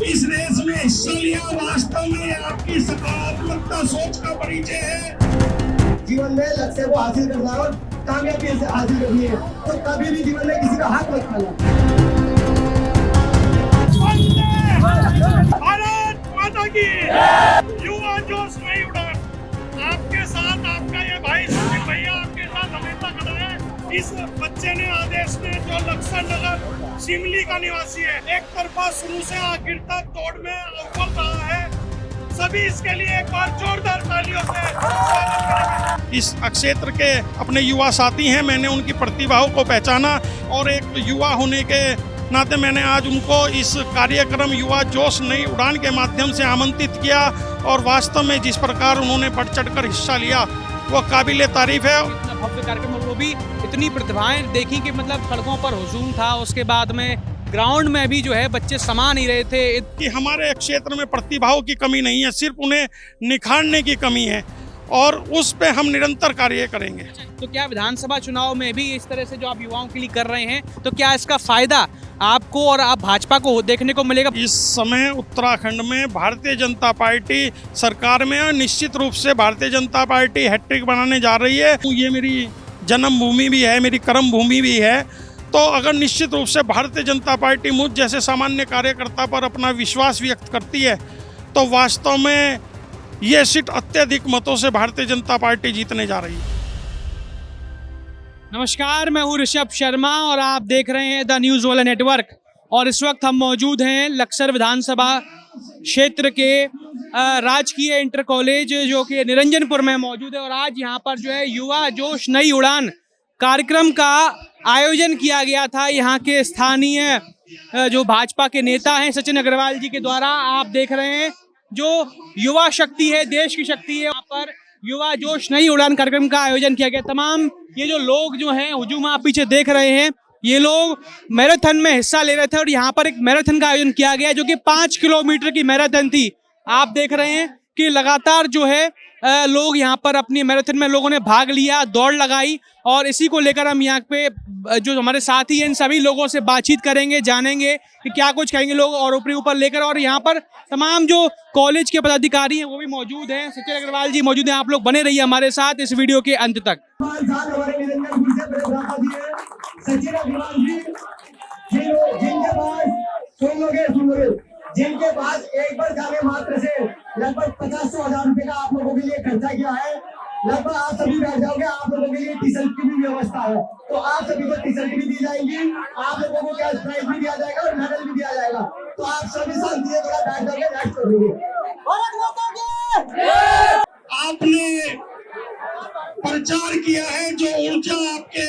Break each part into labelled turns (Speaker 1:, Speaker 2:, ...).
Speaker 1: इस रेस में हिस्सा लिया, वास्तव में आपकी सकारात्मकता सोच का परिचय है।
Speaker 2: जीवन में लक्ष्य को हासिल करना है और कामयाबी से हासिल करनी है, तो कभी भी जीवन में किसी का हाथ मत खाना।
Speaker 1: भारत माता की युवा जोश नई उड़ान, आपके साथ आपका ये भाई सुनील भैया आपके साथ हमेशा खड़ा है। इस बच्चे ने आदेश ने जो लक्ष्य नगर शिमली का निवासी है, एक तरफा शुरू से आखिर तक दौड़ में अव्वल रहा है। सभी इसके लिए एक बार जोरदार तालियों से स्वागत करेंगे। इस क्षेत्र के अपने युवा साथी हैं, मैंने उनकी प्रतिभाओं को पहचाना और एक युवा होने के नाते मैंने आज उनको इस कार्यक्रम युवा जोश नई उड़ान के माध्यम से आमंत्रित किया और वास्तव में जिस प्रकार उन्होंने बढ़ चढ़कर हिस्सा लिया वो काबिले तारीफ है।
Speaker 3: इतना भव्य कार्यक्रम और वो भी इतनी प्रतिभाएं देखी कि मतलब सड़कों पर हुजूम था, उसके बाद में ग्राउंड में भी जो है बच्चे समा नहीं रहे थे
Speaker 1: कि हमारे क्षेत्र में प्रतिभाओं की कमी नहीं है, सिर्फ उन्हें निखारने की कमी है और उस पे हम निरंतर कार्य करेंगे।
Speaker 3: तो क्या विधानसभा चुनाव में भी इस तरह से जो आप युवाओं के लिए कर रहे हैं, तो क्या इसका फायदा आपको और आप भाजपा को देखने को मिलेगा?
Speaker 1: इस समय उत्तराखंड में भारतीय जनता पार्टी सरकार में और निश्चित रूप से भारतीय जनता पार्टी हैट्रिक बनाने जा रही है। ये मेरी जन्मभूमि भी है, मेरी कर्म भूमि भी है, तो अगर निश्चित रूप से भारतीय जनता पार्टी मुझ जैसे सामान्य कार्यकर्ता पर अपना विश्वास व्यक्त करती है तो वास्तव में ये सीट अत्यधिक मतों से भारतीय जनता पार्टी जीतने जा रही है।
Speaker 3: नमस्कार, मैं हूँ ऋषभ शर्मा और आप देख रहे हैं द न्यूज़ वाला नेटवर्क। और इस वक्त हम मौजूद हैं लक्सर विधानसभा क्षेत्र के राजकीय इंटर कॉलेज जो कि निरंजनपुर में मौजूद है। और आज यहाँ पर जो है युवा जोश नई उड़ान कार्यक्रम का आयोजन किया गया था। यहाँ के स्थानीय जो भाजपा के नेता हैं सचिन अग्रवाल जी के द्वारा, आप देख रहे हैं जो युवा शक्ति है, देश की शक्ति है, वहाँ पर युवा जोश नई उड़ान कार्यक्रम का आयोजन किया गया। तमाम ये जो लोग जो हैं हुजूम आप पीछे देख रहे हैं, ये लोग मैराथन में हिस्सा ले रहे थे और यहाँ पर एक मैराथन का आयोजन किया गया जो कि 5 किलोमीटर की मैराथन थी। आप देख रहे हैं कि लगातार जो है लोग यहाँ पर अपनी मैराथन में लोगों ने भाग लिया, दौड़ लगाई और इसी को लेकर हम यहाँ पे जो हमारे साथी हैं इन सभी लोगों से बातचीत करेंगे, जानेंगे कि क्या कुछ कहेंगे लोग और ऊपर लेकर। और यहाँ पर तमाम जो कॉलेज के पदाधिकारी हैं वो भी मौजूद हैं। सचिन अग्रवाल जी मौजूद हैं, आप लोग बने रहिए हमारे साथ इस वीडियो के अंत तक।
Speaker 2: जिनके पास एक बार जाने मात्र से लगभग 50-100 रुपए का आप लोगों के लिए खर्चा किया है, लगभग आप सभी बैठ जाओगे। आप लोगों के लिए टी शर्ट की भी व्यवस्था है, तो आप सभी को टी शर्ट भी दी जाएगी, आप लोगों को कैश प्राइज भी दिया जाएगा और मेडल भी दिया जाएगा। तो आप सभी शांति से थोड़ा बैठ जाओगे, रेस्ट कर लीजिए।
Speaker 1: आपने प्रचार किया है, जो ऊर्जा आपके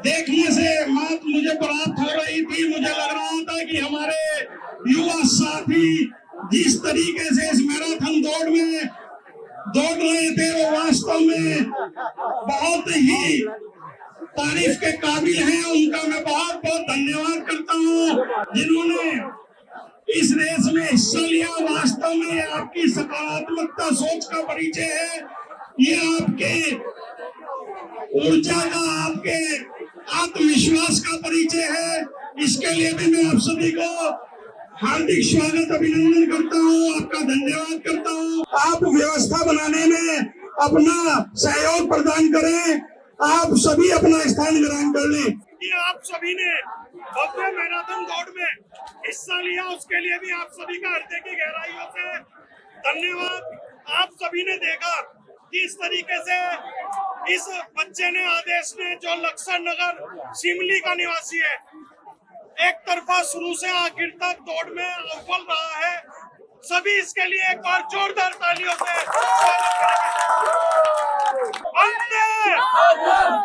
Speaker 1: देखने से मात मुझे प्राप्त हो रही थी, मुझे लग रहा था कि हमारे युवा साथी जिस तरीके से इस मैराथन दौड़ में दौड़ रहे थे वो वास्तव में बहुत ही तारीफ के काबिल हैं। उनका मैं बहुत बहुत धन्यवाद करता हूं जिन्होंने इस रेस में हिस्सा लिया। वास्तव में आपकी सकारात्मकता सोच का परिचय है, ये आपके ऊर्जा का, आपके आत्मविश्वास का परिचय है। इसके लिए भी मैं आप सभी को हार्दिक स्वागत, अभिनंदन करता हूँ, आपका धन्यवाद करता हूँ। आप व्यवस्था बनाने में अपना सहयोग प्रदान करें, आप सभी अपना स्थान ग्रहण कर लें। आप सभी ने भव्य मैराथन दौड़ में हिस्सा लिया, उसके लिए भी आप सभी का हृदय की गहराइयों से धन्यवाद। आप सभी ने देखा कि इस तरीके से इस बच्चे ने आदेश ने जो लक्ष्य नगर शिमली का निवासी है, एक तरफा शुरू से आखिर तक दौड़ में अव्वल रहा है। सभी इसके लिए एक बार जोरदार तालियों से स्वागत करेंगे। वंदे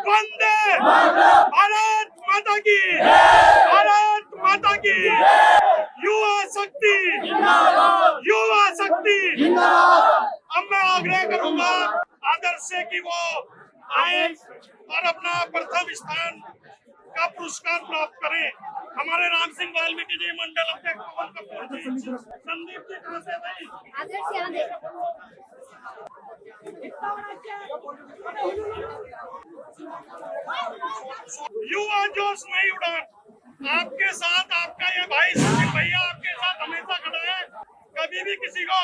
Speaker 1: वंदे भारत माता की, भारत माता की। युवा शक्ति, युवा शक्ति। अब मैं आग्रह करूंगा आदर्श से कि वो आए और अपना प्रथम स्थान का पुरस्कार प्राप्त करें। हमारे राम सिंह वाल्मीकि जी, मंडल अध्यक्ष पवन कपूर जी, संदीप जी कहाँ से भाई?
Speaker 4: आदर्श यहाँ देखो।
Speaker 1: युवा जोश नई उड़ान, आपके साथ आपका ये भाई सुनील भैया आपके कभी भी किसी को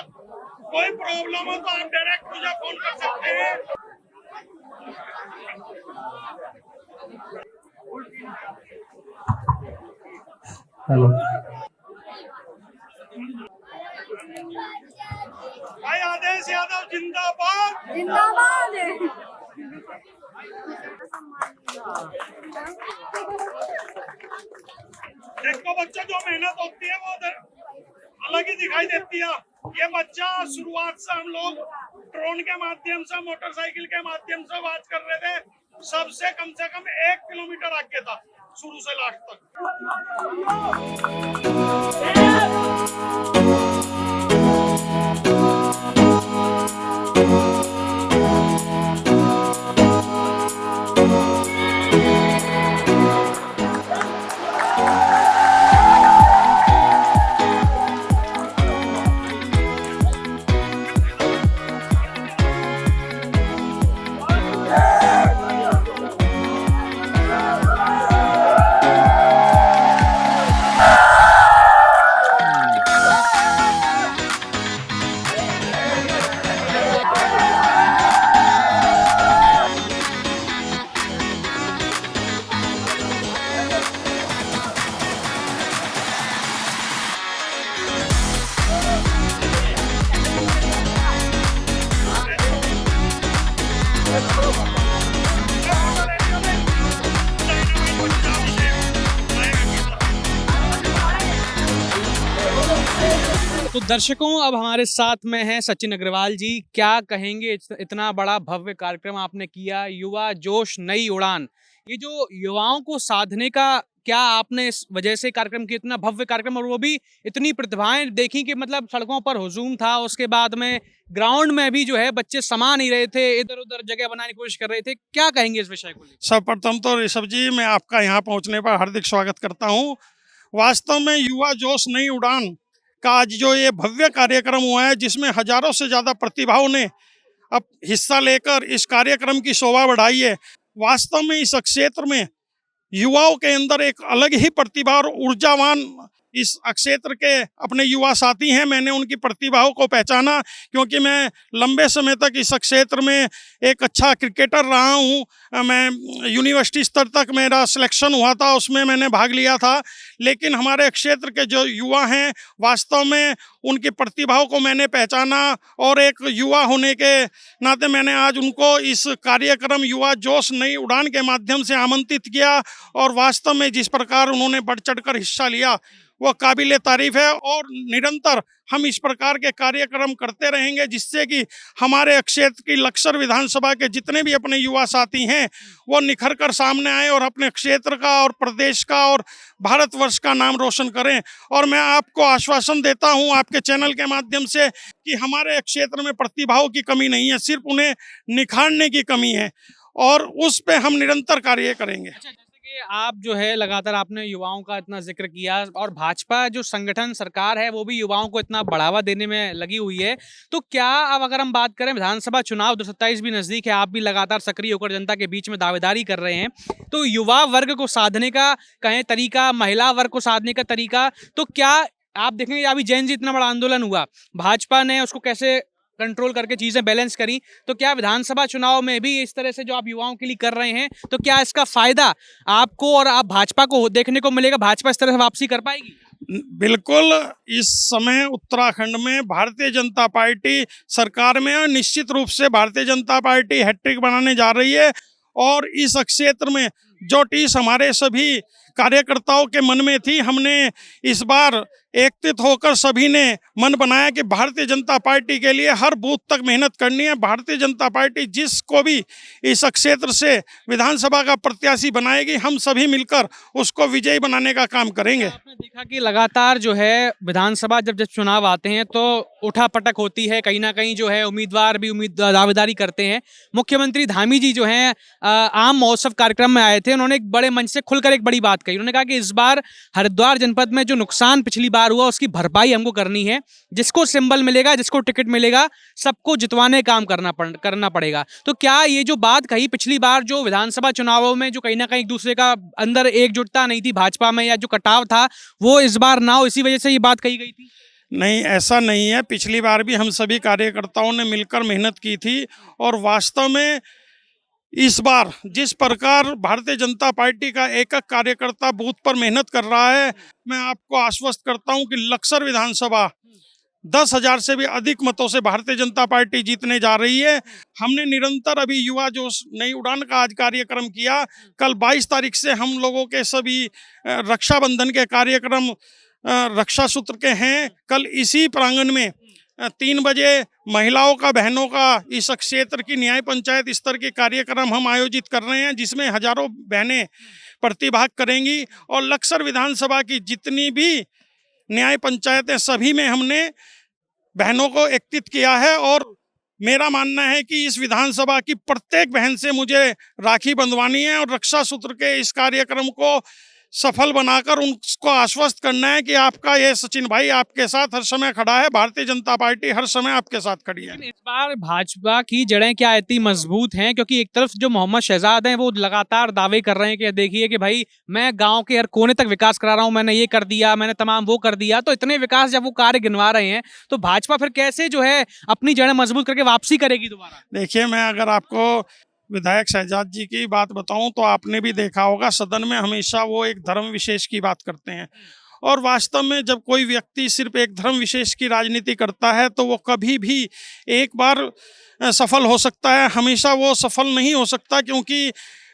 Speaker 1: कोई प्रॉब्लम हो तो आप डायरेक्ट मुझे फोन कर सकते हैं।
Speaker 2: हेलो
Speaker 1: भाई आदेश यादव जिंदाबाद।
Speaker 4: जिंदाबाद।
Speaker 1: देखो बच्चा जो मेहनत होती है वो अलग ही दिखाई देती है। ये बच्चा शुरुआत से हम लोग ड्रोन के माध्यम से मोटरसाइकिल के माध्यम से बात कर रहे थे, सबसे कम से कम 1 किलोमीटर आगे था शुरू से लास्ट तक।
Speaker 3: तो दर्शकों, अब हमारे साथ में हैं सचिन अग्रवाल जी। क्या कहेंगे, इतना बड़ा भव्य कार्यक्रम आपने किया, युवा जोश नई उड़ान, ये जो युवाओं को साधने का, क्या आपने इस वजह से कार्यक्रम किया, इतना भव्य कार्यक्रम, और वो भी इतनी प्रतिभाएं देखी कि मतलब सड़कों पर हुजूम था, उसके बाद में ग्राउंड में भी जो है बच्चे समा नहीं रहे थे, इधर उधर जगह बनाने की कोशिश कर रहे थे। क्या कहेंगे इस विषय को लेकर?
Speaker 1: सर्वप्रथम तो ऋषभ जी, मैं आपका यहाँ पहुँचने पर हार्दिक स्वागत करता हूँ। वास्तव में युवा जोश नई उड़ान का आज जो ये भव्य कार्यक्रम हुआ है, जिसमें हजारों से ज़्यादा प्रतिभाओं ने अब हिस्सा लेकर इस कार्यक्रम की शोभा बढ़ाई है। वास्तव में इस क्षेत्र में युवाओं के अंदर एक अलग ही प्रतिभा और ऊर्जावान इस क्षेत्र के अपने युवा साथी हैं। मैंने उनकी प्रतिभाओं को पहचाना, क्योंकि मैं लंबे समय तक इस क्षेत्र में एक अच्छा क्रिकेटर रहा हूं। मैं यूनिवर्सिटी स्तर तक मेरा सिलेक्शन हुआ था, उसमें मैंने भाग लिया था। लेकिन हमारे क्षेत्र के जो युवा हैं, वास्तव में उनकी प्रतिभाओं को मैंने पहचाना, और एक युवा होने के नाते मैंने आज उनको इस कार्यक्रम युवा जोश नई उड़ान के माध्यम से आमंत्रित किया। और वास्तव में जिस प्रकार उन्होंने बढ़ चढ़कर हिस्सा लिया, वो काबिले तारीफ है। और निरंतर हम इस प्रकार के कार्यक्रम करते रहेंगे, जिससे कि हमारे क्षेत्र की लक्सर विधानसभा के जितने भी अपने युवा साथी हैं, वो निखर कर सामने आए और अपने क्षेत्र का और प्रदेश का और भारतवर्ष का नाम रोशन करें। और मैं आपको आश्वासन देता हूं आपके चैनल के माध्यम से कि हमारे क्षेत्र में प्रतिभाओं की कमी नहीं है, सिर्फ उन्हें निखारने की कमी है, और उस पे हम निरंतर कार्य करेंगे।
Speaker 3: आप जो है लगातार आपने युवाओं का इतना जिक्र किया, और भाजपा जो संगठन सरकार है वो भी युवाओं को इतना बढ़ावा देने में लगी हुई है, तो क्या अब अगर हम बात करें विधानसभा चुनाव 2027 भी नजदीक है, आप भी लगातार सक्रिय होकर जनता के बीच में दावेदारी कर रहे हैं, तो युवा वर्ग को साधने का कहें तरीका, महिला वर्ग को साधने का तरीका, तो क्या आप देखेंगे अभी जैन जी इतना बड़ा आंदोलन हुआ, भाजपा ने उसको कैसे कंट्रोल करके चीजें बैलेंस करी, तो क्या विधानसभा चुनाव में भी इस तरह से जो आप युवाओं के लिए कर रहे हैं, तो क्या इसका फायदा आपको और आप भाजपा को देखने को मिलेगा? भाजपा इस तरह से वापसी कर पाएगी?
Speaker 1: बिल्कुल। इस समय उत्तराखंड में भारतीय जनता पार्टी सरकार में, और निश्चित रूप से भारतीय जनता पार्टी हैट्रिक बनाने जा रही है। और इस क्षेत्र में जो टीस हमारे सभी कार्यकर्ताओं के मन में थी, हमने इस बार एकत्रित होकर सभी ने मन बनाया कि भारतीय जनता पार्टी के लिए हर बूथ तक मेहनत करनी है। भारतीय जनता पार्टी जिसको भी इस क्षेत्र से विधानसभा का प्रत्याशी बनाएगी, हम सभी मिलकर उसको विजयी बनाने का काम करेंगे।
Speaker 3: आपने देखा कि लगातार जो है विधानसभा जब चुनाव आते हैं तो उठापटक होती है, कहीं ना कहीं जो है उम्मीदवार भी दावेदारी करते हैं। मुख्यमंत्री धामी जी जो हैं आम महोत्सव कार्यक्रम में आए थे, उन्होंने एक बड़े मंच से खुलकर एक बड़ी बात कही। उन्होंने कहा कि इस बार हरिद्वार जनपद में जो नुकसान पिछली बार हुआ उसकी भरपाई हमको करनी है, जिसको सिंबल मिलेगा, जिसको टिकट मिलेगा, सबको जितवाने काम करना पड़ेगा। तो क्या ये जो बात कही पिछली बार जो विधानसभा चुनावों में जो कहीं ना कहीं एक दूसरे का अंदर एकजुटता नहीं थी भाजपा में, या जो कटाव था, वो इस बार ना हो, इसी वजह से ये बात कही गई थी?
Speaker 1: नहीं, ऐसा नहीं है। पिछली बार भी हम सभी कार्यकर्ताओं ने मिलकर मेहनत की थी और वास्तव में इस बार जिस प्रकार भारतीय जनता पार्टी का एक एक कार्यकर्ता बूथ पर मेहनत कर रहा है, मैं आपको आश्वस्त करता हूं कि लक्सर विधानसभा 10,000 से भी अधिक मतों से भारतीय जनता पार्टी जीतने जा रही है। हमने निरंतर अभी युवा जोश नई उड़ान का आज कार्यक्रम किया। कल 22 तारीख से हम लोगों के सभी रक्षाबंधन के कार्यक्रम रक्षा सूत्र के हैं। कल इसी प्रांगण में 3 बजे महिलाओं का, बहनों का, इस क्षेत्र की न्याय पंचायत स्तर के कार्यक्रम हम आयोजित कर रहे हैं, जिसमें हजारों बहनें प्रतिभाग करेंगी। और लक्सर विधानसभा की जितनी भी न्याय पंचायतें, सभी में हमने बहनों को एकत्रित किया है। और मेरा मानना है कि इस विधानसभा की प्रत्येक बहन से मुझे राखी बंधवानी है और रक्षा सूत्र के इस कार्यक्रम को सफल बनाकर उनको आश्वस्त करना है कि आपका ये सचिन भाई आपके साथ हर समय खड़ा है, भारतीय जनता पार्टी हर समय आपके साथ खड़ी है।
Speaker 3: इस बार भाजपा की जड़ें क्या इतनी मजबूत हैं? क्योंकि एक तरफ जो मोहम्मद शहजाद हैं वो लगातार दावे कर रहे हैं कि देखिए कि भाई मैं गांव के हर कोने तक विकास करा रहा हूं, मैंने ये कर दिया, मैंने तमाम वो कर दिया। तो इतने विकास जब वो कार्य गिनवा रहे हैं तो भाजपा फिर कैसे जो है अपनी जड़ें मजबूत करके वापसी करेगी दोबारा?
Speaker 1: देखिए, मैं अगर आपको विधायक शहजाद जी की बात बताऊं तो आपने भी देखा होगा, सदन में हमेशा वो एक धर्म विशेष की बात करते हैं। और वास्तव में जब कोई व्यक्ति सिर्फ एक धर्म विशेष की राजनीति करता है तो वो कभी भी एक बार सफल हो सकता है, हमेशा वो सफल नहीं हो सकता। क्योंकि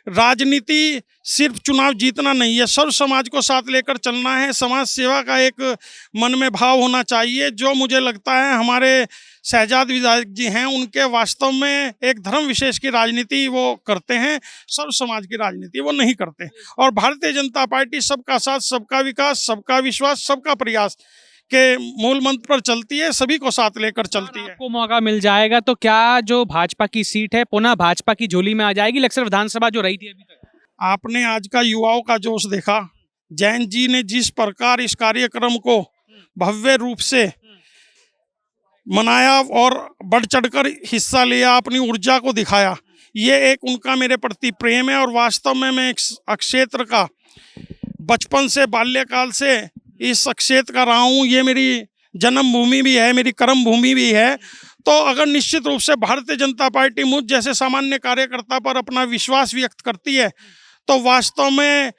Speaker 1: राजनीति सिर्फ चुनाव जीतना नहीं है, सर्व समाज को साथ लेकर चलना है। समाज सेवा का एक मन में भाव होना चाहिए, जो मुझे लगता है हमारे शहजाद विधायक जी हैं, उनके वास्तव में एक धर्म विशेष की राजनीति वो करते हैं, सर्व समाज की राजनीति वो नहीं करते। और भारतीय जनता पार्टी सबका साथ, सबका विकास, सबका विश्वास, सबका प्रयास के मूल मंत्र पर चलती है, सभी को साथ लेकर चलती है।
Speaker 3: आपको मौका मिल जाएगा तो क्या जो भाजपा की सीट है पुनः भाजपा की झोली में आ जाएगी, लक्सर विधानसभा जो रही थी अभी तक?
Speaker 1: आपने आज का युवाओं का जोश देखा। जैन जी ने जिस प्रकार इस कार्यक्रम को भव्य रूप से मनाया और बढ़ चढ़कर हिस्सा लिया, अपनी ऊर्जा को दिखाया, ये एक उनका मेरे प्रति प्रेम है। और वास्तव में मैं इस क्षेत्र का बचपन से, बाल्यकाल से इस क्षेत्र का रहा हूँ। ये मेरी जन्मभूमि भी है, मेरी कर्म भूमि भी है। तो अगर निश्चित रूप से भारतीय जनता पार्टी मुझ जैसे सामान्य कार्यकर्ता पर अपना विश्वास व्यक्त करती है तो वास्तव में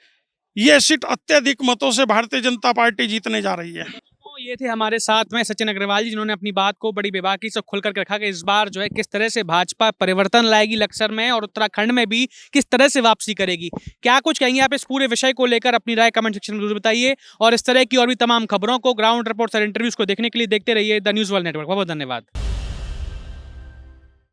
Speaker 1: ये सीट अत्यधिक मतों से भारतीय जनता पार्टी जीतने जा रही है।
Speaker 3: तो ये थे हमारे साथ में सचिन अग्रवाल जी, जिन्होंने अपनी बात को बड़ी बेबाकी से खुल करके रखा कि इस बार जो है किस तरह से भाजपा परिवर्तन लाएगी लक्सर में और उत्तराखंड में भी किस तरह से वापसी करेगी। क्या कुछ कहेंगे आप इस पूरे विषय को लेकर? अपनी राय कमेंट सेक्शन में जरूर बताइए और इस तरह की और भी तमाम खबरों को, ग्राउंड रिपोर्ट्स और इंटरव्यूज को देखने के लिए देखते रहिए द न्यूज़ वर्ल्ड नेटवर्क। बहुत धन्यवाद।